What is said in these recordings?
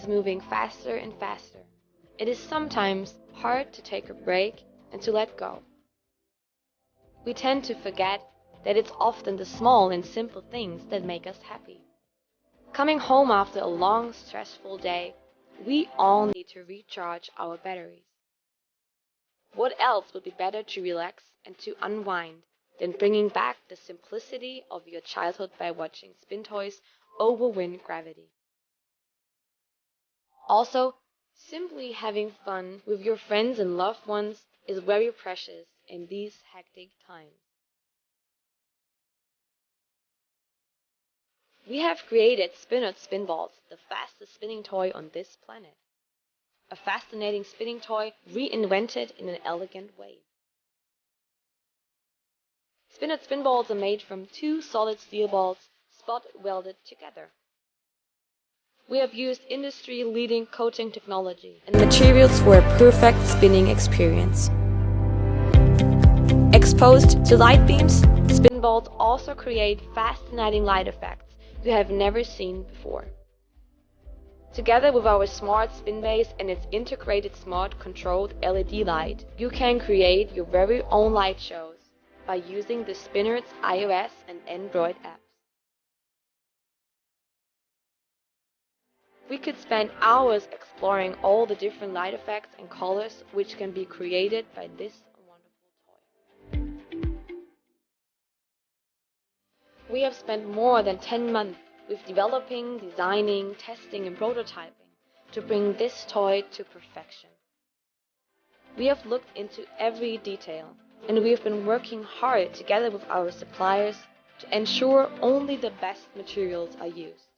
moving faster and faster. It is sometimes hard to take a break and to let go. We tend to forget that it's often the small and simple things that make us happy. Coming home after a long, stressful day, we all need to recharge our batteries. What else would be better to relax and to unwind than bringing back the simplicity of your childhood by watching spin toys overwin gravity? Also, simply having fun with your friends and loved ones is very precious in these hectic times. We have created Spinner Spinballs, the fastest spinning toy on this planet. A fascinating spinning toy reinvented in an elegant way. Spinner Spinballs are made from two solid steel balls spot welded together. We have used industry-leading coating technology and materials for a perfect spinning experience. Exposed to light beams, spinballs also create fascinating light effects you have never seen before. Together with our smart spin base and its integrated smart controlled LED light, you can create your very own light shows by using the Spinner's iOS and Android apps. We could spend hours exploring all the different light effects and colors which can be created by this wonderful toy. We have spent more than 10 months with developing, designing, testing and prototyping to bring this toy to perfection. We have looked into every detail and we have been working hard together with our suppliers to ensure only the best materials are used.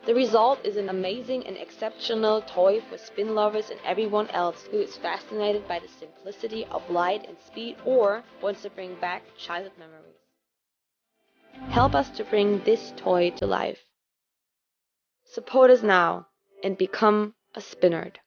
The result is an amazing and exceptional toy for spin lovers and everyone else who is fascinated by the simplicity of light and speed or wants to bring back childhood memories. Help us to bring this toy to life. Support us now and become a Spinnerd.